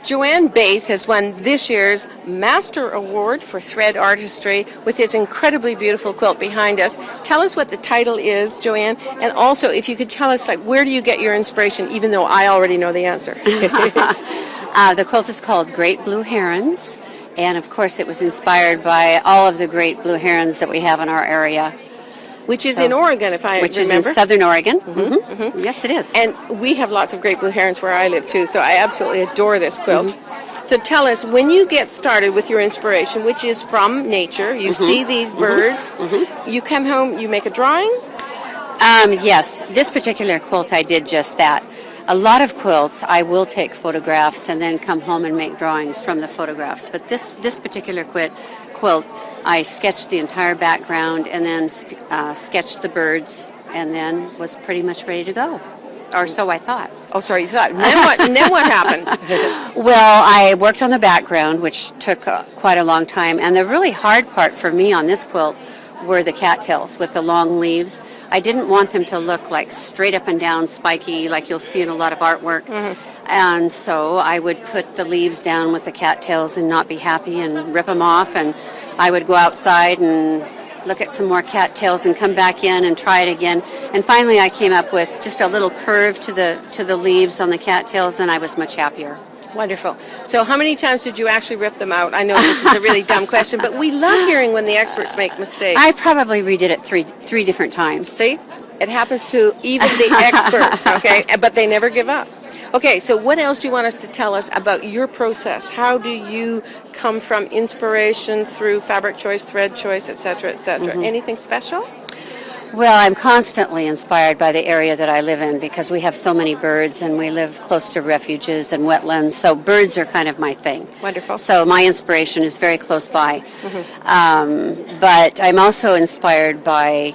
Joanne Baeth has won this year's Master Award for Thread Artistry with his incredibly beautiful quilt behind us. Tell us what the title is, Joanne, and also if you could tell us, like, where do you get your inspiration, even though I already know the answer. The quilt is called Great Blue Herons, and of course it was inspired by all of the great blue herons that we have in our area. Which is in Oregon, if I remember. Which is in southern Oregon. Mm-hmm. Mm-hmm. Yes, it is. And we have lots of great blue herons where I live, too, so I absolutely adore this quilt. Mm-hmm. So tell us, when you get started with your inspiration, which is from nature, you see these birds, you come home, you make a drawing? Yes, this particular quilt I did just that. A lot of quilts, I will take photographs and then come home and make drawings from the photographs. But this particular quilt, I sketched the entire background and then sketched the birds and then was pretty much ready to go. Or so I thought. Oh, sorry, you thought. And then what happened? Well, I worked on the background, which took quite a long time. And the really hard part for me on this quilt were the cattails with the long leaves. I didn't want them to look like straight up and down spiky like you'll see in a lot of artwork. And so I would put the leaves down with the cattails and not be happy and rip them off, and I would go outside and look at some more cattails and come back in and try it again. And finally I came up with just a little curve to the leaves on the cattails, and I was much happier. Wonderful. So how many times did you actually rip them out? I know this is a really dumb question, but we love hearing when the experts make mistakes. I probably redid it three different times. See? It happens to even the experts, okay? But they never give up. Okay, so what else do you want us to tell us about your process? How do you come from inspiration through fabric choice, thread choice, etc., etc.? Anything special? Well, I'm constantly inspired by the area that I live in because we have so many birds and we live close to refuges and wetlands, so birds are kind of my thing. Wonderful. So my inspiration is very close by. But I'm also inspired by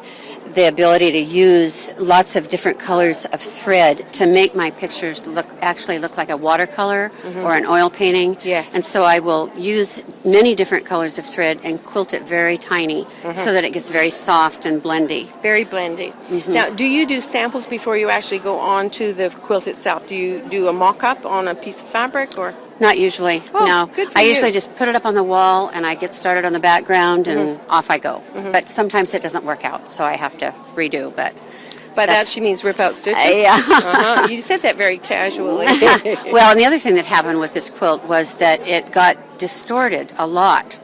the ability to use lots of different colors of thread to make my pictures actually look like a watercolor or an oil painting. Yes. And so I will use many different colors of thread and quilt it very tiny so that it gets very soft and blendy. Very blendy. Now, do you do samples before you actually go on to the quilt itself? Do you do a mock-up on a piece of fabric, or? Not usually, no. Good for I you. usually just put it up on the wall and I get started on the background and off I go. But sometimes it doesn't work out, so I have to redo. But by that she means rip out stitches? Yeah. You said that very casually. Well, and the other thing that happened with this quilt was that it got distorted a lot.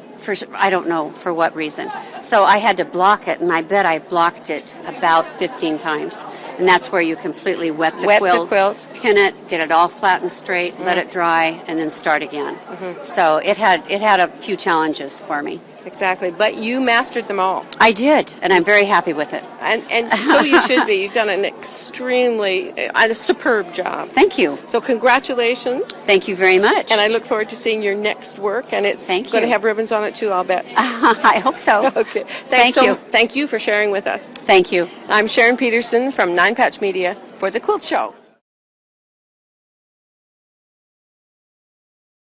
I don't know for what reason. So I had to block it, and I bet I blocked it about 15 times. And that's where you completely wet the quilt, pin it, get it all flat and straight, let it dry, and then start again. So it had a few challenges for me. Exactly, but you mastered them all. I did, and I'm very happy with it. And so you should be. You've done an extremely, a superb job. Thank you. So congratulations. Thank you very much. And I look forward to seeing your next work, and it's going to have ribbons on it too, I'll bet. I hope so. Okay. Thank you for sharing with us. Thank you. I'm Sharon Pederson from Nine Patch Media for The Quilt Show.